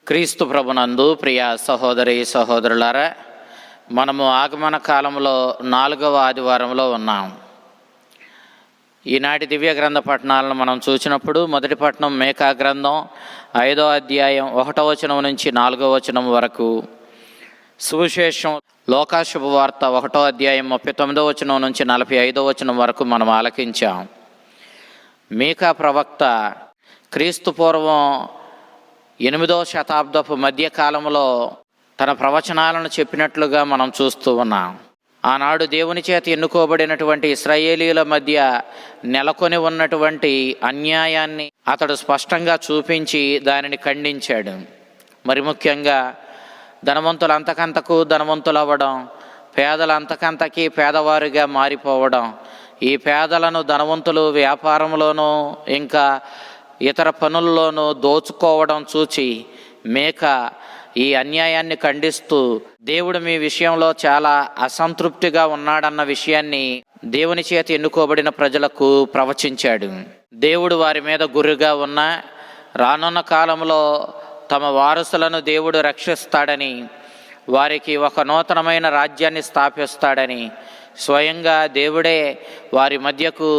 క్రీస్తు ప్రభునందు ప్రియ సహోదరి సహోదరులారా, మనము ఆగమన కాలంలో 4వ ఆదివారంలో ఉన్నాం. ఈనాటి దివ్య గ్రంథ పఠనాలను మనం చూసినప్పుడు మొదటి పఠనం మేకా గ్రంథం 5వ అధ్యాయం 1వ వచనం నుంచి 4వ వచనం వరకు, సువిశేషం లోకా శుభవార్త 1వ అధ్యాయం 39వ వచనం నుంచి 45వ వచనం వరకు మనం ఆలకించాం. మీకా ప్రవక్త క్రీస్తు పూర్వం 8వ శతాబ్దపు మధ్యకాలంలో తన ప్రవచనాలను చెప్పినట్లుగా మనం చూస్తూ ఉన్నాం. ఆనాడు దేవుని చేత ఎన్నుకోబడినటువంటి ఇశ్రాయేలీల మధ్య నెలకొని ఉన్నటువంటి అన్యాయాన్ని అతడు స్పష్టంగా చూపించి దానిని ఖండించాడు. మరి ముఖ్యంగా ధనవంతులు అంతకంతకు ధనవంతులు అవ్వడం, పేదలు అంతకంతకి పేదవారిగా మారిపోవడం, ఈ పేదలను ధనవంతులు వ్యాపారంలోనూ ఇంకా ఇతర పనుల్లోనూ దోచుకోవడం చూచి మేకా ఈ అన్యాయాన్ని ఖండిస్తూ దేవుడు మీ విషయంలో చాలా అసంతృప్తిగా ఉన్నాడన్న విషయాన్ని దేవుని చేత ఎన్నుకోబడిన ప్రజలకు ప్రవచించాడు. దేవుడు వారి మీద గుర్రుగా ఉన్న రానున్న కాలంలో తమ వారసులను దేవుడు రక్షిస్తాడని, వారికి ఒక నూతనమైన రాజ్యాన్ని స్థాపిస్తాడని, స్వయంగా దేవుడే వారి మధ్యకు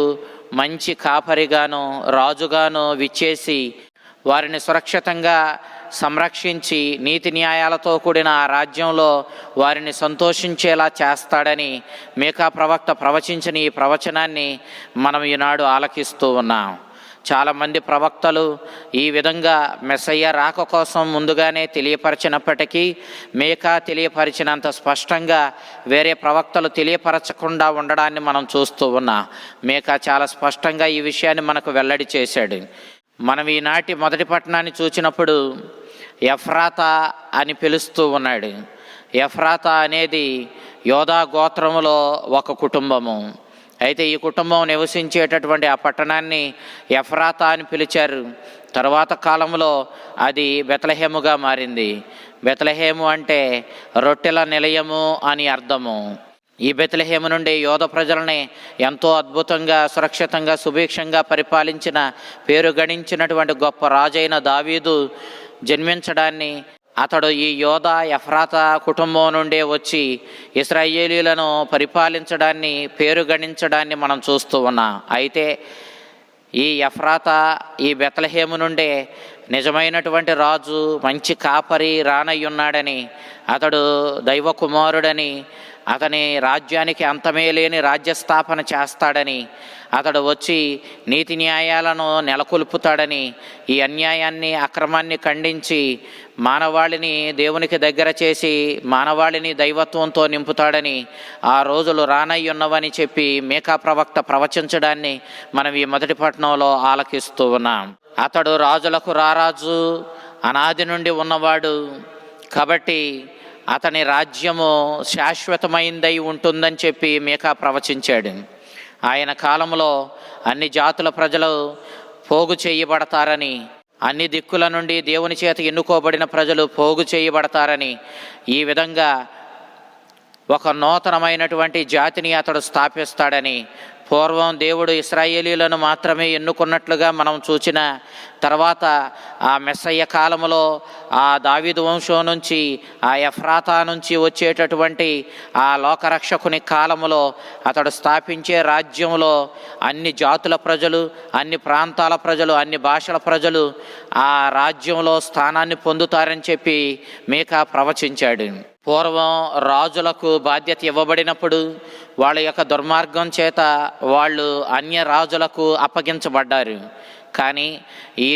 మంచి కాపరిగాను రాజుగాను విచ్చేసి వారిని సురక్షితంగా సంరక్షించి నీతి న్యాయాలతో కూడిన ఆ రాజ్యంలో వారిని సంతోషించేలా చేస్తాడని మీకా ప్రవక్త ప్రవచించిన ఈ ప్రవచనాన్ని మనం ఈనాడు ఆలకిస్తూ ఉన్నాం. చాలామంది ప్రవక్తలు ఈ విధంగా మెస్సయ్య రాక కోసం ముందుగానే తెలియపరచినప్పటికీ మీకా తెలియపరిచినంత స్పష్టంగా వేరే ప్రవక్తలు తెలియపరచకుండా ఉండడాన్ని మనం చూస్తూ ఉన్నాం. మీకా చాలా స్పష్టంగా ఈ విషయాన్ని మనకు వెల్లడి చేశాడు. మనం ఈనాటి మొదటి పట్టణాన్ని చూసినప్పుడు ఎఫ్రాతా అని పిలుస్తూ ఉన్నాడు. ఎఫ్రాతా అనేది యోధా గోత్రములో ఒక కుటుంబము. అయితే ఈ కుటుంబం నివసించేటటువంటి ఆ పట్టణాన్ని ఎఫ్రాతా అని పిలిచారు. తరువాత కాలంలో అది బెత్లెహేముగా మారింది. బెత్లెహేము అంటే రొట్టెల నిలయము అని అర్థము. ఈ బెత్లెహేము నుండి యోధ ప్రజలని ఎంతో అద్భుతంగా సురక్షితంగా సుభిక్షంగా పరిపాలించిన పేరు గణించినటువంటి గొప్ప రాజైన దావీదు జన్మించడాన్ని, అతడు ఈ యోధా ఎఫ్రాతా కుటుంబం నుండే వచ్చి ఇశ్రాయేలీలను పరిపాలించడాన్ని పేరు గణించడాన్ని మనం చూస్తూ ఉన్నాం. అయితే ఈ ఎఫ్రాతా ఈ బెత్లెహేము నుండే నిజమైనటువంటి రాజు మంచి కాపరి రానయ్యున్నాడని, అతడు దైవ కుమారుడని, అతని రాజ్యానికి అంతమే లేని రాజ్యస్థాపన చేస్తాడని, అతడు వచ్చి నీతి న్యాయాలను నెలకొల్పుతాడని, ఈ అన్యాయాన్ని అక్రమాన్ని ఖండించి మానవాళిని దేవునికి దగ్గర చేసి మానవాళిని దైవత్వంతో నింపుతాడని, ఆ రోజులు రానయ్యున్నవని చెప్పి మీకా ప్రవక్త ప్రవచించడాన్ని మనం ఈ మొదటి పట్టణంలో ఆలకిస్తూ ఉన్నాం. అతడు రాజులకు రారాజు, అనాది నుండి ఉన్నవాడు కాబట్టి అతని రాజ్యము శాశ్వతమైందై ఉంటుందని చెప్పి మీకా ప్రవచించాడు. ఆయన కాలంలో అన్ని జాతుల ప్రజలు పోగు చేయబడతారని, అన్ని దిక్కుల నుండి దేవుని చేత ఎన్నుకోబడిన ప్రజలు పోగు చేయబడతారని, ఈ విధంగా ఒక నూతనమైనటువంటి జాతిని అతడు స్థాపిస్తాడని, పూర్వం దేవుడు ఇశ్రాయేలీలను మాత్రమే ఎన్నుకున్నట్లుగా మనం చూసిన తర్వాత ఆ మెస్సయ్య కాలంలో ఆ దావీదు వంశం నుంచి ఆ ఎఫ్రాతా నుంచి వచ్చేటటువంటి ఆ లోకరక్షకుని కాలంలో అతడు స్థాపించే రాజ్యంలో అన్ని జాతుల ప్రజలు, అన్ని ప్రాంతాల ప్రజలు, అన్ని భాషల ప్రజలు ఆ రాజ్యంలో స్థానాన్ని పొందుతారని చెప్పి మీకా ప్రవచించాడు. పూర్వం రాజులకు బాధ్యత ఇవ్వబడినప్పుడు వాళ్ళ యొక్క దుర్మార్గం చేత వాళ్ళు అన్య రాజులకు అప్పగించబడ్డారు. కానీ ఈ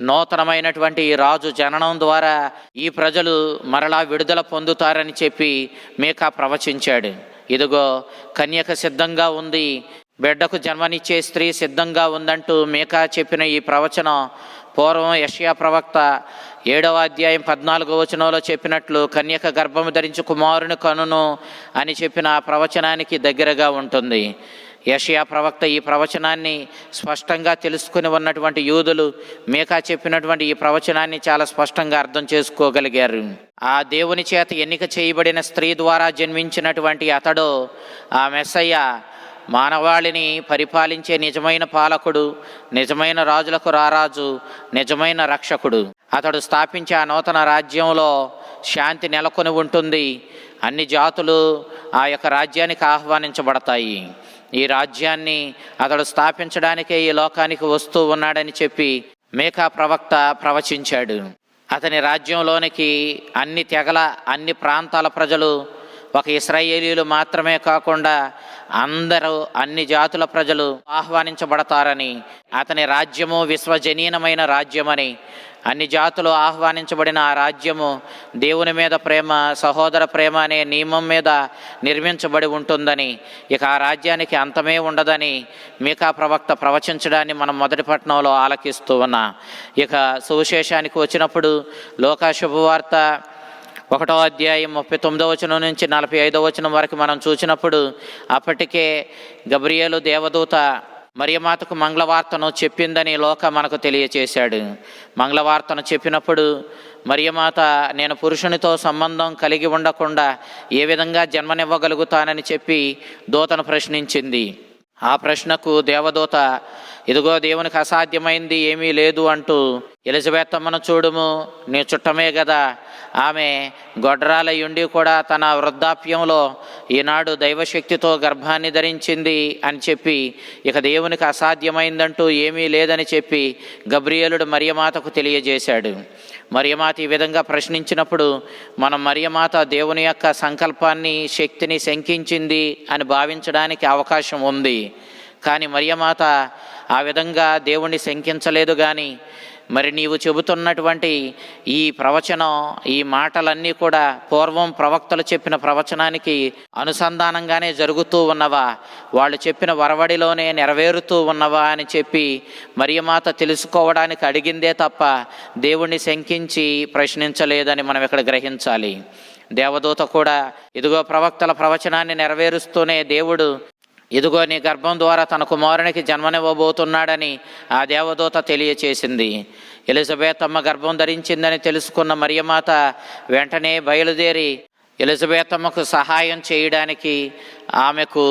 నూతనమైనటువంటి రాజు జననం ద్వారా ఈ ప్రజలు మరలా విడుదల పొందుతారని చెప్పి మీకా ప్రవచించాడు. ఇదిగో కన్యక సిద్ధంగా ఉంది, బిడ్డకు జన్మనిచ్చే స్త్రీ సిద్ధంగా ఉందంటూ మీకా చెప్పిన ఈ ప్రవచనం పూర్వం యెషయా ప్రవక్త 7వ అధ్యాయం 14వ వచనంలో చెప్పినట్లు కన్యక గర్భము ధరించి కుమారుని కనును అని చెప్పిన ఆ ప్రవచనానికి దగ్గరగా ఉంటుంది. యెషయా ప్రవక్త ఈ ప్రవచనాన్ని స్పష్టంగా తెలుసుకుని ఉన్నటువంటి యూదులు మీకా చెప్పినటువంటి ఈ ప్రవచనాన్ని చాలా స్పష్టంగా అర్థం చేసుకోగలిగారు. ఆ దేవుని చేత ఎన్నిక చేయబడిన స్త్రీ ద్వారా జన్మించినటువంటి అతడు ఆ మెస్సయ్య మానవాళిని పరిపాలించే నిజమైన పాలకుడు, నిజమైన రాజులకు రారాజు, నిజమైన రక్షకుడు. అతడు స్థాపించే ఆ నూతన రాజ్యంలో శాంతి నెలకొని ఉంటుంది. అన్ని జాతులు ఆ యొక్క రాజ్యానికి ఆహ్వానించబడతాయి. ఈ రాజ్యాన్ని అతడు స్థాపించడానికే ఈ లోకానికి వస్తూ ఉన్నాడని చెప్పి మీకా ప్రవక్త ప్రవచించాడు. అతని రాజ్యంలోనికి అన్ని తెగల, అన్ని ప్రాంతాల ప్రజలు, ఒక ఇశ్రాయేలీయులు మాత్రమే కాకుండా అందరూ, అన్ని జాతుల ప్రజలు ఆహ్వానించబడతారని, అతని రాజ్యము విశ్వజనీనమైన రాజ్యమని, అన్ని జాతులు ఆహ్వానించబడిన ఆ రాజ్యము దేవుని మీద ప్రేమ, సహోదర ప్రేమ అనే నియమం మీద నిర్మించబడి ఉంటుందని, ఇక ఆ రాజ్యానికి అంతమే ఉండదని మీకా ప్రవక్త ప్రవచించడాన్ని మనం మొదటి పట్టణంలో ఆలకిస్తూ ఉన్నాం. ఇక సువిశేషానికి వచ్చినప్పుడు లోకా శుభవార్త 1వ అధ్యాయం 39వ వచనం నుంచి 45వ వచనం వరకు మనం చూసినప్పుడు అప్పటికే గబ్రియేలు దేవదూత మరియమాతకు మంగళవార్తను చెప్పిందని లోక మనకు తెలియచేశాడు. మంగళవార్తను చెప్పినప్పుడు మరియమాత నేను పురుషునితో సంబంధం కలిగి ఉండకుండా ఏ విధంగా జన్మనివ్వగలుగుతానని చెప్పి దూతను ప్రశ్నించింది. ఆ ప్రశ్నకు దేవదూత ఇదిగో దేవునికి అసాధ్యమైంది ఏమీ లేదు అంటూ, ఎలిజబెత్తమ్మను చూడుము, నీ చుట్టమే కదా, ఆమె గొడ్రాలయుండి కూడా తన వృద్ధాప్యంలో ఈనాడు దైవశక్తితో గర్భాన్ని ధరించింది అని చెప్పి, ఇక దేవునికి అసాధ్యమైందంటూ ఏమీ లేదని చెప్పి గబ్రియేలుడు మరియమాతకు తెలియజేశాడు. మరియమాత ఈ విధంగా ప్రశ్నించినప్పుడు మనం మరియమాత దేవుని యొక్క సంకల్పాన్ని, శక్తిని శంకించింది అని భావించడానికి అవకాశం ఉంది. కానీ మరియమాత ఆ విధంగా దేవుణ్ణి శంకించలేదు. కానీ మరి నీవు చెబుతున్నటువంటి ఈ ప్రవచనం, ఈ మాటలన్నీ కూడా పూర్వం ప్రవక్తలు చెప్పిన ప్రవచనానికి అనుసంధానంగానే జరుగుతూ ఉన్నవా, వాళ్ళు చెప్పిన వరవడిలోనే నెరవేరుతూ ఉన్నవా అని చెప్పి మరియమాత తెలుసుకోవడానికి అడిగిందే తప్ప దేవుణ్ణి శంకించి ప్రశ్నించలేదని మనం ఇక్కడ గ్రహించాలి. దేవదూత కూడా ఇదిగో ప్రవక్తల ప్రవచనాన్ని నెరవేరుస్తూనే దేవుడు ఇదిగో నీ గర్భం ద్వారా తన కుమారునికి జన్మనివ్వబోతున్నాడని ఆ దేవదూత తెలియచేసింది. ఎలిజబెతమ్మ గర్భం ధరించిందని తెలుసుకున్న మరియమాత వెంటనే బయలుదేరి ఎలిజబెతమ్మకు సహాయం చేయడానికి, ఆమెకు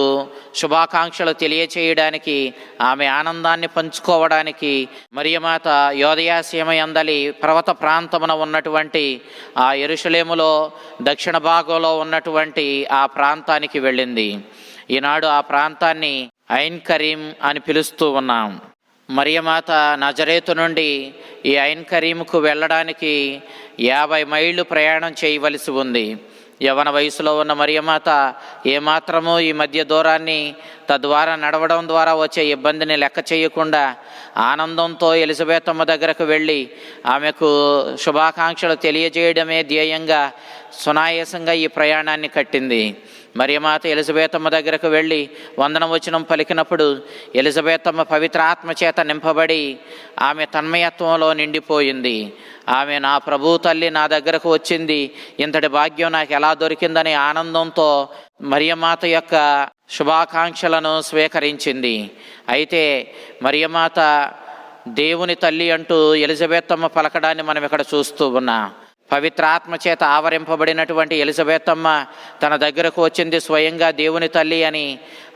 శుభాకాంక్షలు తెలియచేయడానికి, ఆమె ఆనందాన్ని పంచుకోవడానికి మరియమాత యోదయ సీమయందలి పర్వత ప్రాంతమున ఉన్నటువంటి ఆ యెరూషలేములో దక్షిణ భాగంలో ఉన్నటువంటి ఆ ప్రాంతానికి వెళ్ళింది. ఈనాడు ఆ ప్రాంతాన్ని ఐన్ కరీం అని పిలుస్తూ ఉన్నాం. మరియమాత నజరేతు నుండి ఈ ఐన్ కరీంకు వెళ్ళడానికి 50 మైళ్ళు ప్రయాణం చేయవలసి ఉంది. యవన వయసులో ఉన్న మరియమాత ఏమాత్రమూ ఈ మధ్య దూరాన్ని, తద్వారా నడవడం ద్వారా వచ్చే ఇబ్బందిని లెక్క చేయకుండా ఆనందంతో ఎలిజబెతమ్మ దగ్గరకు వెళ్ళి ఆమెకు శుభాకాంక్షలు తెలియజేయడమే ధ్యేయంగా సునాయాసంగా ఈ ప్రయాణాన్ని కట్టింది. మరియమాత ఎలిజబెతమ్మ దగ్గరకు వెళ్ళి వందనవచనం పలికినప్పుడు ఎలిజబెతమ్మ పవిత్ర ఆత్మ చేత నింపబడి ఆమె తన్మయత్వంలో నిండిపోయింది. ఆమె నా ప్రభు తల్లి నా దగ్గరకు వచ్చింది, ఇంతటి భాగ్యం నాకు ఎలా దొరికిందని ఆనందంతో మరియమాత యొక్క శుభాకాంక్షలను స్వీకరించింది. అయితే మరియమాత దేవుని తల్లి అంటూ ఎలిజబెతమ్మ పలకడాన్ని మనం ఇక్కడ చూస్తూ ఉన్నాం. పవిత్రాత్మ చేత ఆవరింపబడినటువంటి ఎలిజబెతమ్మ తన దగ్గరకు వచ్చింది స్వయంగా దేవుని తల్లి అని.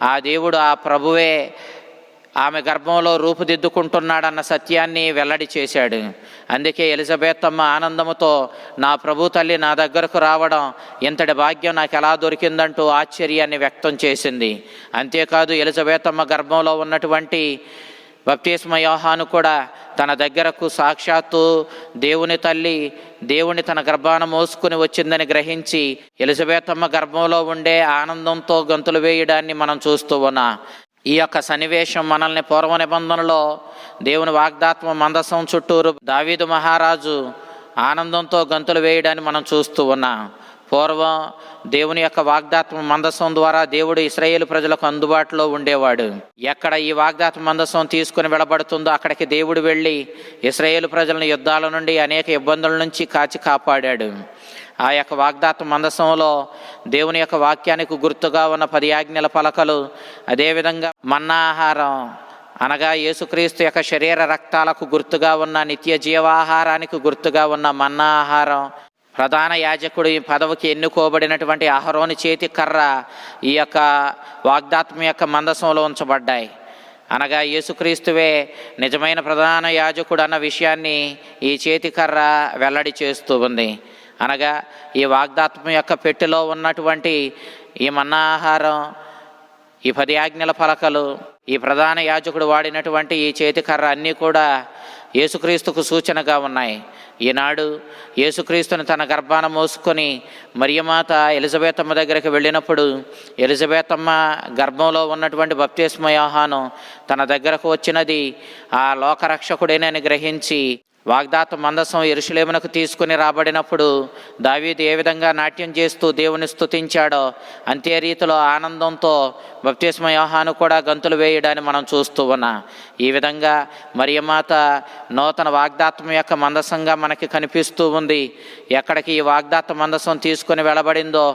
ఆ దేవుడు, ఆ ప్రభువే ఆమె గర్భంలో రూపుదిద్దుకుంటున్నాడన్న సత్యాన్ని వెల్లడి చేశాడు. అందుకే ఎలిజబెతమ్మ ఆనందముతో నా ప్రభు తల్లి నా దగ్గరకు రావడం, ఇంతటి భాగ్యం నాకు ఎలా దొరికిందంటూ ఆశ్చర్యాన్ని వ్యక్తం చేసింది. అంతేకాదు ఎలిజబెతమ్మ గర్భంలో ఉన్నటువంటి బప్తిస్మ యోహాను కూడా తన దగ్గరకు సాక్షాత్తు దేవుని తల్లి, దేవుని తన గర్భాన మోసుకుని వచ్చిందని గ్రహించి ఎలిజబెతమ్మ గర్భంలో ఉండే ఆనందంతో గంతులు వేయడాన్ని మనం చూస్తూ ఉన్నాం. ఈ యొక్క సన్నివేశం మనల్ని పూర్వ నిబంధనలో దేవుని వాగ్దాత్మ మందసం చుట్టూరు దావీదు మహారాజు ఆనందంతో గంతులు వేయడాన్ని మనం చూస్తూ ఉన్నాం. పూర్వం దేవుని యొక్క వాగ్దాత్మ మందసం ద్వారా దేవుడు ఇశ్రాయేలు ప్రజలకు అందుబాటులో ఉండేవాడు. ఎక్కడ ఈ వాగ్దాత్మ మందసం తీసుకుని వెళ్ళబడుతుందో అక్కడికి దేవుడు వెళ్ళి ఇశ్రాయేలు ప్రజలను యుద్ధాల నుండి, అనేక ఇబ్బందుల నుంచి కాపాడాడు. ఆ యొక్క వాగ్దాత్మ మందసంలో దేవుని యొక్క వాక్యానికి గుర్తుగా ఉన్న 10 ఆజ్ఞల పలకలు, అదేవిధంగా మన్నా ఆహారం అనగా యేసుక్రీస్తు యొక్క శరీర రక్తాలకు గుర్తుగా ఉన్న నిత్య జీవాహారానికి గుర్తుగా ఉన్న మన్నా ఆహారం, ప్రధాన యాజకుడి పదవికి ఎన్నుకోబడినటువంటి అహరోను చేతి కర్ర ఈ యొక్క వాగ్దాత్మ యొక్క మందసంలో ఉంచబడ్డాయి. అనగా యేసుక్రీస్తువే నిజమైన ప్రధాన యాజకుడు అన్న విషయాన్ని ఈ చేతికర్ర వెల్లడి చేస్తూ ఉంది. అనగా ఈ వాగ్దాత్మ యొక్క పెట్టెలో ఉన్నటువంటి ఈ మన్నాహారం, ఈ 10 ఆజ్ఞల పలకలు, ఈ ప్రధాన యాజకుడు వాడినటువంటి ఈ చేతికర్ర అన్నీ కూడా యేసుక్రీస్తుకు సూచనగా ఉన్నాయి. ఈనాడు యేసుక్రీస్తుని తన గర్భాన మోసుకొని మరియమాత ఎలిజబెతమ్మ దగ్గరికి వెళ్ళినప్పుడు ఎలిజబెతమ్మ గర్భంలో ఉన్నటువంటి బప్తిస్మ యోహాను తన దగ్గరకు వచ్చినది ఆ లోకరక్షకుడేనని గ్రహించి వాగ్దాత మందసం యెరూషలేమునకు తీసుకుని రాబడినప్పుడు దావీదు ఏ విధంగా నాట్యం చేస్తూ దేవుని స్తుతించాడో అంతే రీతిలో ఆనందంతో బప్తిస్మ యోహాను కూడా గంతులు వేయడాన్ని మనం చూస్తూ ఉన్నాం. ఈ విధంగా మరియమాత నూతన వాగ్దాత్మ యొక్క మందసంగా మనకి కనిపిస్తూ ఉంది. ఎక్కడికి ఈ వాగ్దాత్మ మందసం తీసుకొని వెళ్ళబడిందో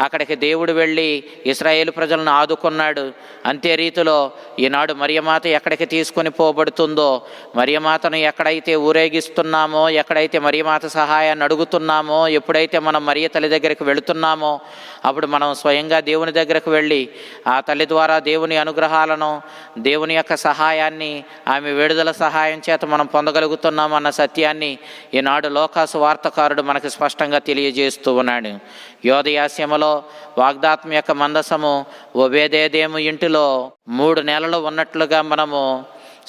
అక్కడికి దేవుడు వెళ్ళి ఇశ్రాయేలు ప్రజలను ఆదుకున్నాడు. అంతే రీతిలో ఈనాడు మరియమాత ఎక్కడికి తీసుకొని పోబడుతుందో, మరియమాతను ఎక్కడైతే ఊరేగిస్తున్నామో, ఎక్కడైతే మరియమాత సహాయాన్ని అడుగుతున్నామో, ఎప్పుడైతే మనం మరియ తల్లి దగ్గరికి వెళుతున్నామో అప్పుడు మనం స్వయంగా దేవుని దగ్గరకు వెళ్ళి ఆ తల్లి ద్వారా దేవుని అనుగ్రహాలను, దేవుని యొక్క సహాయాన్ని, ఆమె విడుదల సహాయం చేత మనం పొందగలుగుతున్నాం అన్న సత్యాన్ని ఈనాడు లోకాసు వార్తకారుడు మనకు స్పష్టంగా తెలియజేస్తూ ఉన్నాడు. యోదయాస్యములో వాగ్దాత్మ యొక్క మందసము ఒబేదేదేము ఇంటిలో 3 నెలలు ఉన్నట్లుగా మనము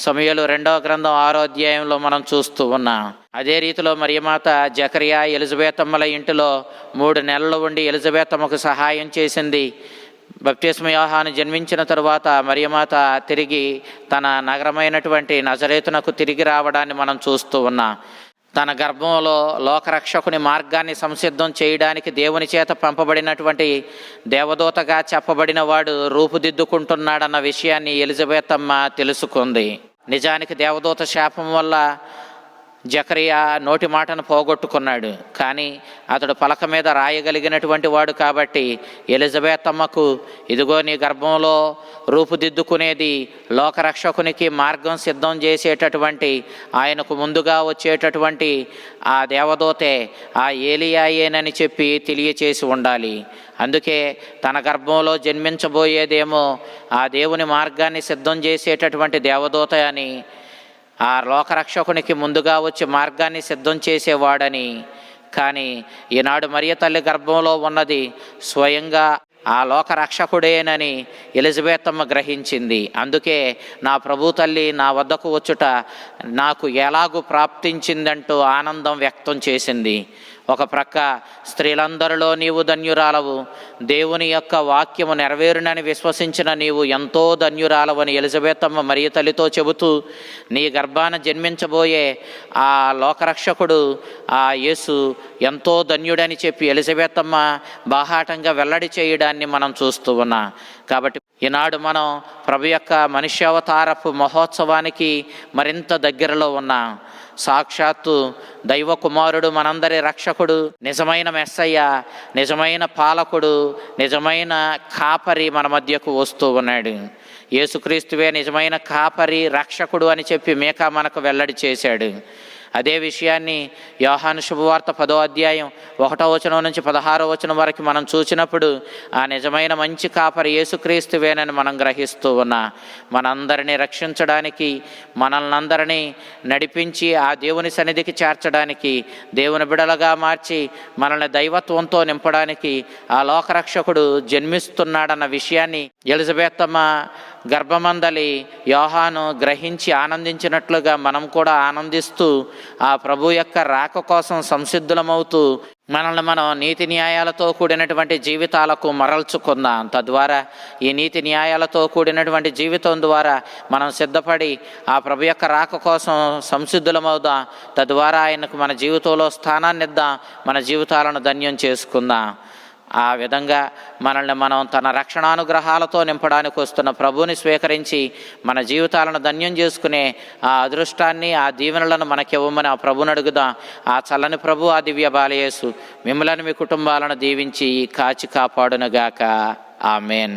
సమూయేలు 2వ గ్రంథం 6వ అధ్యాయంలో మనం చూస్తూ ఉన్నాం. అదే రీతిలో మరియమాత జకరియా ఎలిజబెతమ్మల ఇంటిలో 3 నెలలు ఉండి ఎలిజబెతమ్మకు సహాయం చేసింది. బప్తిస్మ యోహాను జన్మించిన తరువాత మరియమాత తిరిగి తన నగరమైనటువంటి నజరేతునకు తిరిగి రావడాన్ని మనం చూస్తూ ఉన్నాం. తన గర్భంలో లోకరక్షకుని మార్గాన్ని సంసిద్ధం చేయడానికి దేవుని చేత పంపబడినటువంటి దేవదూతగా చెప్పబడిన వాడు రూపుదిద్దుకుంటున్నాడన్న విషయాన్ని ఎలిజబెతమ్మ తెలుసుకుంది. నిజానికి దేవదూత శాపం వల్ల జకరియా నోటి మాటను పోగొట్టుకున్నాడు. కానీ అతడు పలక మీద రాయగలిగినటువంటి వాడు కాబట్టి ఎలిజబెతమ్మకు ఇదిగో నీ గర్భంలో రూపుదిద్దుకునేది లోకరక్షకునికి మార్గం సిద్ధం చేసేటటువంటి, ఆయనకు ముందుగా వచ్చేటటువంటి ఆ దేవదూతే ఆ ఏలియాయేనని చెప్పి తెలియచేసి ఉండాలి. అందుకే తన గర్భంలో జన్మించబోయేదేమో ఆ దేవుని మార్గాన్ని సిద్ధం చేసేటటువంటి దేవదూత అని, ఆ లోకరక్షకునికి ముందుగా వచ్చి మార్గాన్ని సిద్ధం చేసేవాడని. కానీ ఈనాడు మరియ తల్లి గర్భంలో ఉన్నది స్వయంగా ఆ లోకరక్షకుడేనని ఎలిజబెతమ్మ గ్రహించింది. అందుకే నా ప్రభు తల్లి నా వద్దకు వచ్చుట నాకు ఎలాగూ ప్రాప్తించిందంటూ ఆనందం వ్యక్తం చేసింది. ఒక ప్రక్క స్త్రీలందరిలో నీవు ధన్యురాలవు, దేవుని యొక్క వాక్యము నెరవేరునని విశ్వసించిన నీవు ఎంతో ధన్యురాలవని ఎలిజబెతమ్మ మరియ తల్లితో చెబుతూ నీ గర్భాన జన్మించబోయే ఆ లోకరక్షకుడు ఆ యేసు ఎంతో ధన్యుడని చెప్పి ఎలిజబెతమ్మ బాహాటంగా వెల్లడి చేయడాన్ని మనం చూస్తూ ఉన్నాం. కాబట్టి ఈనాడు మనం ప్రభు యొక్క మనుష్యావతారపు మహోత్సవానికి మరింత దగ్గరలో ఉన్నాం. సాక్షాత్తు దైవ కుమారుడు, మనందరి రక్షకుడు, నిజమైన మెస్సయ్య, నిజమైన పాలకుడు, నిజమైన కాపరి మన మధ్యకు వస్తూ ఉన్నాడు. యేసుక్రీస్తువే నిజమైన కాపరి, రక్షకుడు అని చెప్పి మీకా మనకు వెల్లడి చేశాడు. అదే విషయాన్ని యోహాను శుభవార్త 10వ అధ్యాయం 1వ వచనం నుంచి 16వ వచనం వరకు మనం చూసినప్పుడు ఆ నిజమైన మంచి కాపరి యేసుక్రీస్తువేనని మనం గ్రహిస్తూ ఉన్నా. మనందరినీ రక్షించడానికి, మనల్ని అందరినీ నడిపించి ఆ దేవుని సన్నిధికి చేర్చడానికి, దేవుని బిడలుగా మార్చి మనల్ని దైవత్వంతో నింపడానికి ఆ లోకరక్షకుడు జన్మిస్తున్నాడన్న విషయాన్ని ఎలిజబెతమ్మ గర్భమందలి యోహాను గ్రహించి ఆనందించినట్లుగా మనం కూడా ఆనందిస్తూ ఆ ప్రభు యొక్క రాక కోసం సంసిద్ధులమవుతూ మనల్ని మనం నీతి న్యాయాలతో కూడినటువంటి జీవితాలకు మరల్చుకుందాం. తద్వారా ఈ నీతి న్యాయాలతో కూడినటువంటి జీవితం ద్వారా మనం సిద్ధపడి ఆ ప్రభు యొక్క రాక కోసం సంసిద్ధులమవుదాం. తద్వారా ఆయనకు మన జీవితంలో స్థానాన్ని ఇద్దాం, మన జీవితాలను ధన్యం చేసుకుందాం. ఆ విధంగా మనల్ని మనం తన రక్షణానుగ్రహాలతో నింపడానికి వస్తున్న ప్రభువుని స్వీకరించి మన జీవితాలను ధన్యం చేసుకునే ఆ అదృష్టాన్ని, ఆ దీవెనలను మనకివ్వమని ఆ ప్రభువుని అడుగుదాం. ఆ చల్లని ప్రభు, ఆ దివ్య బాలయేసు మిమ్మల్ని, మీ కుటుంబాలను దీవించి కాచి కాపాడునుగాక. ఆమెన్.